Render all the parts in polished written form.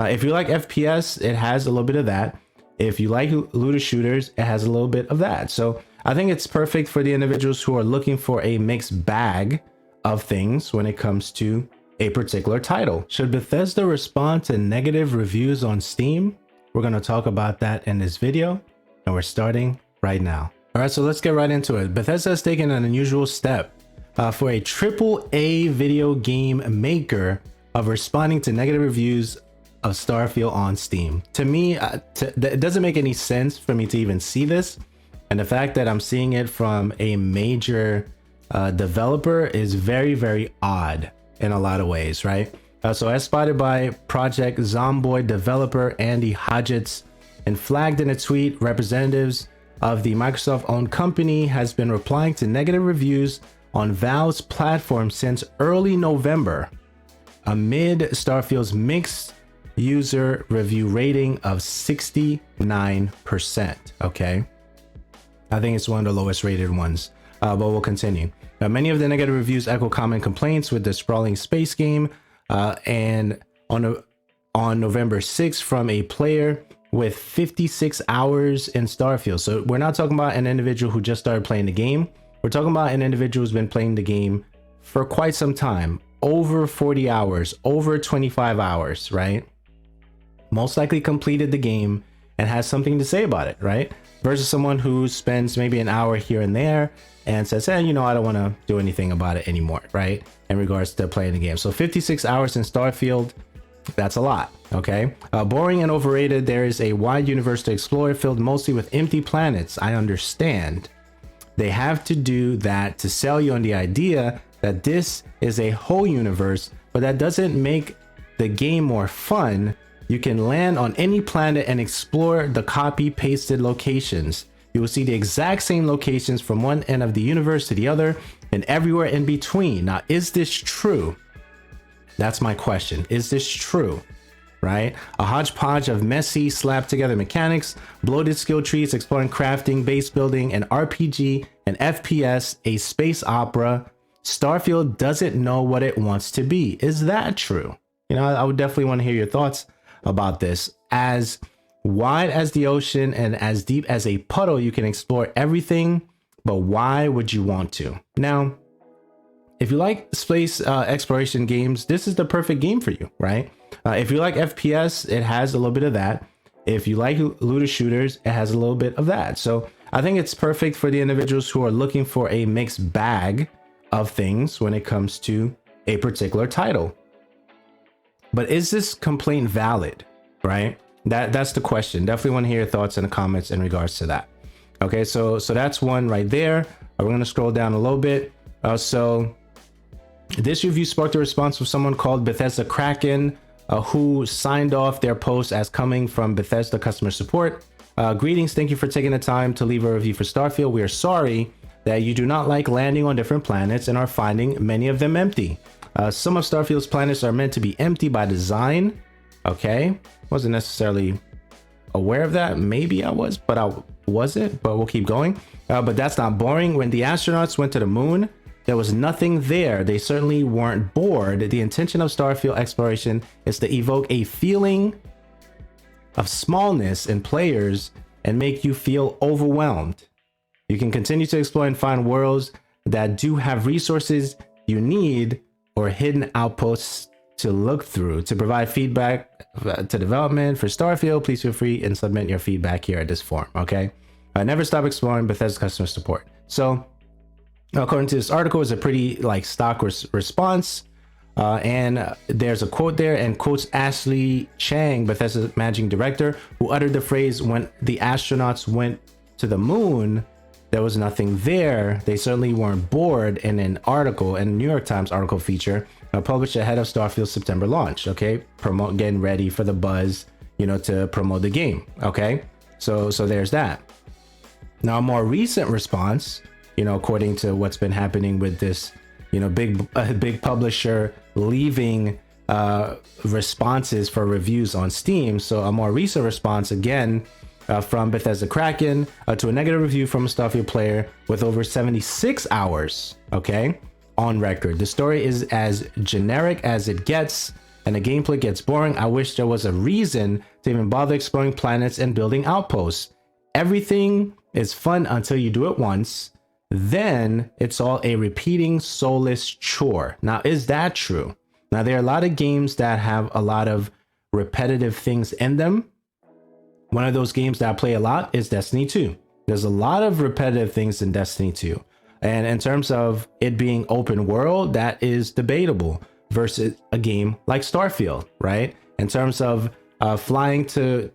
If you like FPS, it has a little bit of that. If you like looter shooters, it has a little bit of that. So I think it's perfect for the individuals who are looking for a mixed bag of things when it comes to a particular title. Should Bethesda respond to negative reviews on Steam? We're going to talk about that in this video, and we're starting right now. All right, so let's get right into it. Bethesda has taken an unusual step for a AAA video game maker of responding to negative reviews of Starfield on Steam. To me, it doesn't make any sense for me to even see this. And the fact that I'm seeing it from a major developer is very, very odd in a lot of ways, right? So as spotted by Project Zomboid developer Andy Hodgetts and flagged in a tweet, representatives of the Microsoft-owned company has been replying to negative reviews on Valve's platform since early November, amid Starfield's mixed user review rating of 69%. Okay, I think it's one of the lowest rated ones, but we'll continue. Now, many of the negative reviews echo common complaints with the sprawling space game, and on November 6th from a player with 56 hours in Starfield. So we're not talking about an individual who just started playing the game. We're talking about an individual who's been playing the game for quite some time, over 40 hours, over 25 hours, right? Most likely completed the game and has something to say about it, right? Versus someone who spends maybe an hour here and there and says, hey, you know, I don't want to do anything about it anymore, right? In regards to playing the game. So 56 hours in Starfield, that's a lot, okay? Boring and overrated. There is a wide universe to explore, filled mostly with empty planets. I understand. They have to do that to sell you on the idea that this is a whole universe, but that doesn't make the game more fun. You can land on any planet and explore the copy-pasted locations. You will see the exact same locations from one end of the universe to the other and everywhere in between. Now, is this true? That's my question. Is this true? Right? A hodgepodge of messy, slapped together mechanics, bloated skill trees, exploring crafting, base building, an RPG, an FPS, a space opera. Starfield doesn't know what it wants to be. Is that true? You know, I would definitely want to hear your thoughts about this. As wide as the ocean and as deep as a puddle, you can explore everything, but why would you want to? Now, if you like space exploration games, this is the perfect game for you, right? If you like FPS, it has a little bit of that. If you like looter shooters, it has a little bit of that. So I think it's perfect for the individuals who are looking for a mixed bag of things when it comes to a particular title. But is this complaint valid, right? That's the question. Definitely want to hear your thoughts in the comments in regards to that. Okay, so that's one right there. We're going to scroll down a little bit. So this review sparked a response from someone called Bethesda Kraken, who signed off their post as coming from Bethesda customer support. Greetings, thank you for taking the time to leave a review for Starfield. We are sorry that you do not like landing on different planets and are finding many of them empty. Some of Starfield's planets are meant to be empty by design. Okay, wasn't necessarily aware of that. Maybe I was, but I wasn't, but we'll keep going. But that's not boring. When the astronauts went to the moon, there was nothing there. They certainly weren't bored. The intention of Starfield exploration is to evoke a feeling of smallness in players and make you feel overwhelmed. You can continue to explore and find worlds that do have resources you need or hidden outposts to look through. To provide feedback to development for Starfield, please feel free and submit your feedback here at this forum, okay? Never stop exploring Bethesda customer support. So according to this article, it's a pretty like stock response. And there's a quote there and quotes Ashley Chang, Bethesda's managing director, who uttered the phrase, when the astronauts went to the moon, there was nothing there. They certainly weren't bored, in an article, in a New York Times article feature published ahead of Starfield's September launch. Okay, getting ready for the buzz, you know, to promote the game. Okay, so there's that. Now, a more recent response, you know, according to what's been happening with this, you know, big publisher leaving responses for reviews on Steam. So a more recent response again from Bethesda Kraken to a negative review from a Starfield player with over 76 hours, okay, on record. The story is as generic as it gets, and the gameplay gets boring. I wish there was a reason to even bother exploring planets and building outposts. Everything is fun until you do it once. Then it's all a repeating, soulless chore. Now, is that true? Now, there are a lot of games that have a lot of repetitive things in them. One of those games that I play a lot is Destiny 2. There's a lot of repetitive things in Destiny 2. And in terms of it being open world, that is debatable versus a game like Starfield, right? In terms of flying to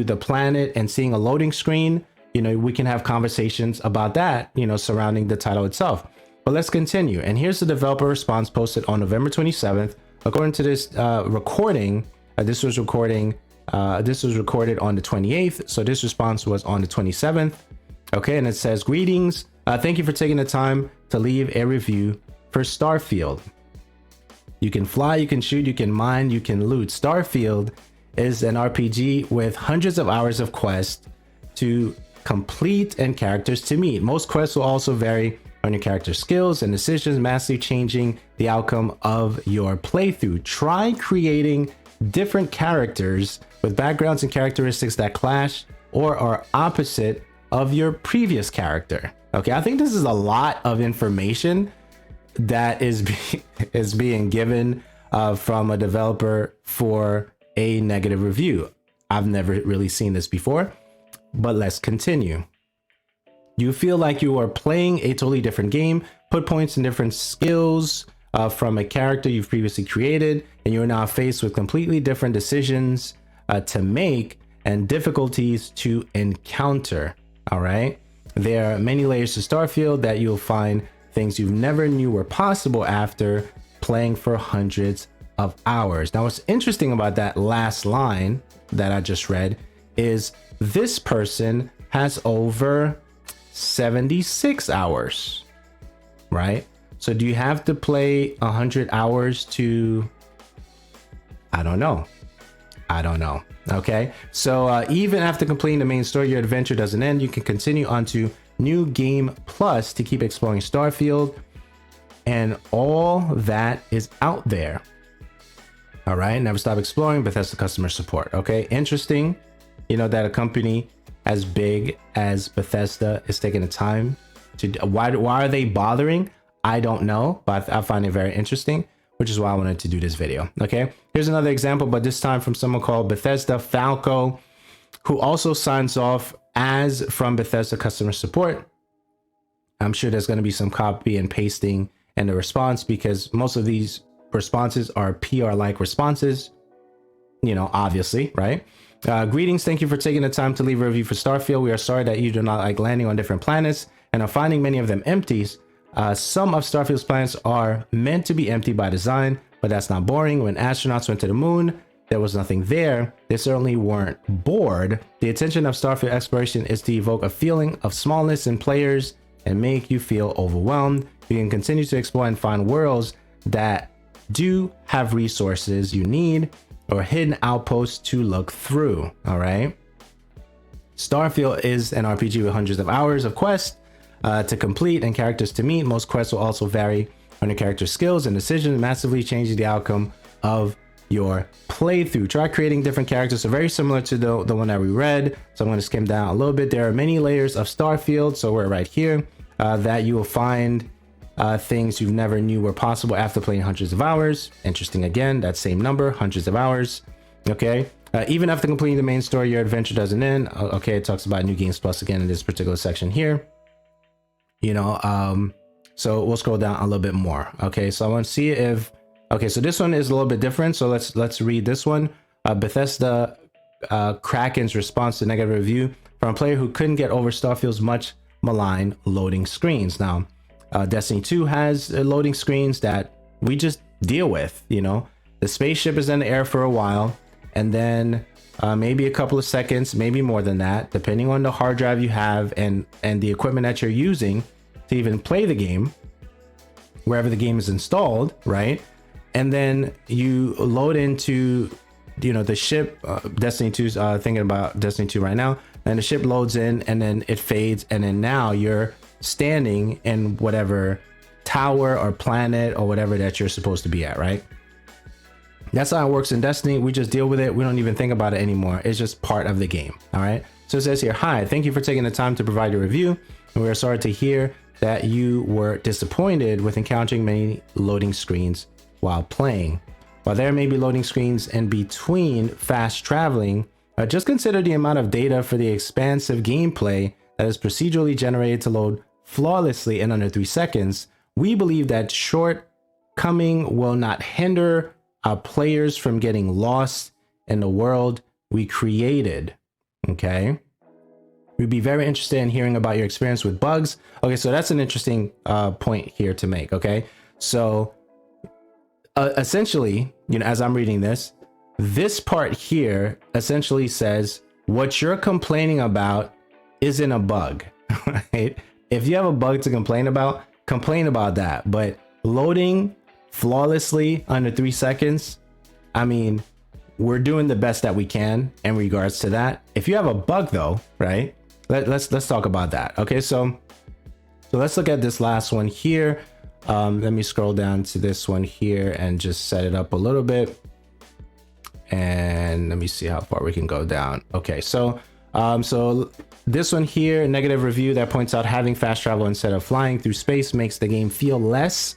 the planet and seeing a loading screen, we can have conversations about that, surrounding the title itself. But let's continue. And here's the developer response posted on November 27th. According to this recording, this was recorded on the 28th. So this response was on the 27th. Okay, and it says, greetings. Thank you for taking the time to leave a review for Starfield. You can fly, you can shoot, you can mine, you can loot. Starfield is an RPG with hundreds of hours of quests to complete and characters to meet. Most quests will also vary on your character skills and decisions, massively changing the outcome of your playthrough. Try creating different characters with backgrounds and characteristics that clash or are opposite of your previous character. Okay, I think this is a lot of information that is being given from a developer for a negative review. I've never really seen this before, but let's continue. You feel like you are playing a totally different game, put points in different skills from a character you've previously created, and you're now faced with completely different decisions to make and difficulties to encounter. All right. There are many layers to Starfield that you'll find things you never knew were possible after playing for hundreds of hours. Now, what's interesting about that last line that I just read is this person has over 76 hours, right? So do you have to play 100 hours to, I don't know. Okay, so even after completing the main story, your adventure doesn't end. You can continue on to New Game Plus to keep exploring Starfield and all that is out there. All right, never stop exploring. Bethesda customer support. Okay, interesting. That a company as big as Bethesda is taking the time to. Why are they bothering? I don't know, but I find it very interesting, which is why I wanted to do this video. Okay, here's another example, but this time from someone called Bethesda Falco, who also signs off as from Bethesda customer support. I'm sure there's going to be some copy and pasting in the response because most of these responses are PR-like responses, obviously, right? Greetings, thank you for taking the time to leave a review for Starfield. We are sorry that you do not like landing on different planets and are finding many of them empty. Some of Starfield's planets are meant to be empty by design, but that's not boring. When astronauts went to the moon, there was nothing there. They certainly weren't bored. The intention of Starfield exploration is to evoke a feeling of smallness in players and make you feel overwhelmed. You can continue to explore and find worlds that do have resources you need or hidden outposts to look through. All right. Starfield is an RPG with hundreds of hours of quests to complete and characters to meet. Most quests will also vary on your character skills and decisions, massively changing the outcome of your playthrough. Try creating different characters. So very similar to the one that we read. So I'm going to skim down a little bit. There are many layers of Starfield. So we're right here that you will find things you never knew were possible after playing hundreds of hours. Interesting. Again, that same number, hundreds of hours. Okay. Even after completing the main story, your adventure doesn't end. Okay. It talks about New Games Plus again in this particular section here. So we'll scroll down a little bit more. Okay, so I want to see if, okay, so this one is a little bit different. So let's read this one. Bethesda Kraken's response to negative review from a player who couldn't get over Starfield's much maligned loading screens. Now, Destiny 2 has loading screens that we just deal with. The spaceship is in the air for a while, and then maybe a couple of seconds, maybe more than that, depending on the hard drive you have and the equipment that you're using to even play the game, wherever the game is installed, right? And then you load into, the ship. Destiny 2's thinking about Destiny 2 right now, and the ship loads in, and then it fades, and then now you're standing in whatever tower or planet or whatever that you're supposed to be at, right? That's how it works in Destiny. We just deal with it. We don't even think about it anymore. It's just part of the game. All right. So it says here, hi, thank you for taking the time to provide your review. And we're sorry to hear that you were disappointed with encountering many loading screens while playing. While there may be loading screens in between fast traveling, just consider the amount of data for the expansive gameplay that is procedurally generated to load flawlessly in under 3 seconds. We believe that shortcoming will not hinder our players from getting lost in the world we created. Okay. We'd be very interested in hearing about your experience with bugs. Okay, so that's an interesting point here to make. Okay, so essentially, you know, as I'm reading this part here essentially says what you're complaining about isn't a bug, right? If you have a bug to complain about that. But loading flawlessly under 3 seconds, I mean, we're doing the best that we can in regards to that. If you have a bug though, right? Let's talk about that. Okay, so let's look at this last one here. Let me scroll down to this one here and just set it up a little bit. And let me see how far we can go down. Okay, so this one here, negative review that points out having fast travel instead of flying through space makes the game feel less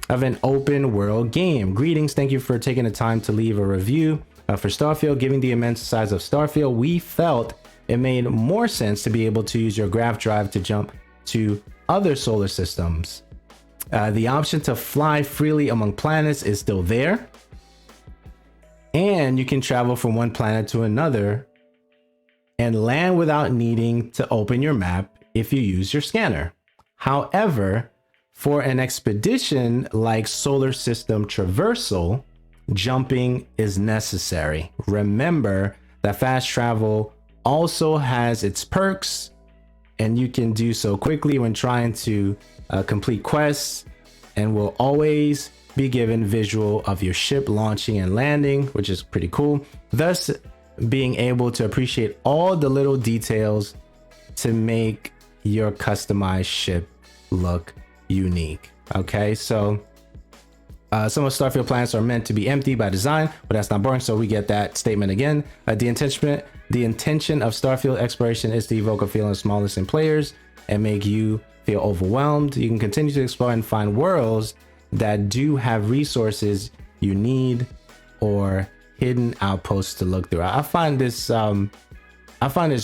of an open world game. Greetings, thank you for taking the time to leave a review for Starfield. Given the immense size of Starfield, we felt it made more sense to be able to use your graph drive to jump to other solar systems. The option to fly freely among planets is still there, and you can travel from one planet to another and land without needing to open your map if you use your scanner. However, for an expedition like solar system traversal, jumping is necessary. Remember that fast travel also has its perks, and you can do so quickly when trying to complete quests, and will always be given visual of your ship launching and landing, which is pretty cool. Thus, being able to appreciate all the little details to make your customized ship look unique. Okay, so some of Starfield planets are meant to be empty by design, but that's not boring, so we get that statement again. The intention of Starfield exploration is to evoke a feeling of smallness in players and make you feel overwhelmed. You can continue to explore and find worlds that do have resources you need or hidden outposts to look through. I find this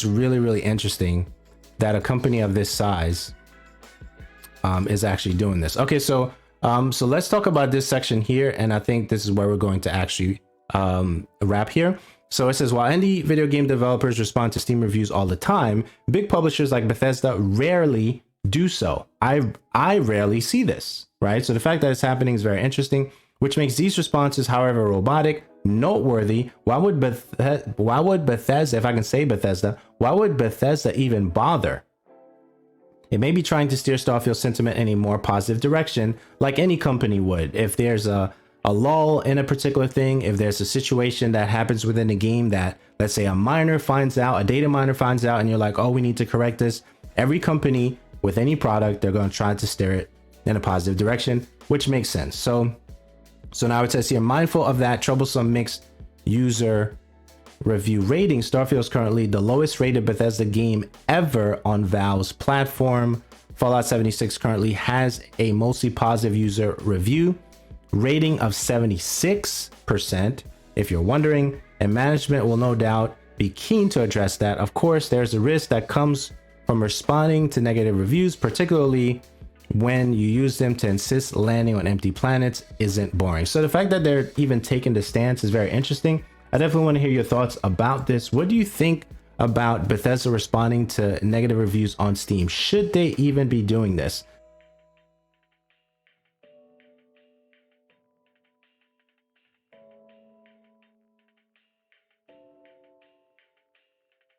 really, really interesting that a company of this size is actually doing this. Okay, so let's talk about this section here, and I think this is where we're going to actually wrap here. So it says, while indie video game developers respond to Steam reviews all the time, big publishers like Bethesda rarely do so. I rarely see this, right? So the fact that it's happening is very interesting, which makes these responses, however robotic, noteworthy. Why would Bethesda, if I can say Bethesda, why would Bethesda even bother? It may be trying to steer Starfield sentiment in a more positive direction, like any company would. If there's a lull in a particular thing, if there's a situation that happens within the game that, let's say, a data miner finds out, and you're like, oh, we need to correct this. Every company with any product, they're going to try to steer it in a positive direction, which makes sense. So now it says here, mindful of that troublesome mixed user review rating, Starfield is currently the lowest rated Bethesda game ever on Valve's platform. Fallout 76 currently has a mostly positive user review rating of 76%, if you're wondering, and management will no doubt be keen to address that. Of course, there's a risk that comes from responding to negative reviews, particularly when you use them to insist landing on empty planets isn't boring. So the fact that they're even taking the stance is very interesting. I definitely want to hear your thoughts about this. What do you think about Bethesda responding to negative reviews on Steam? Should they even be doing this?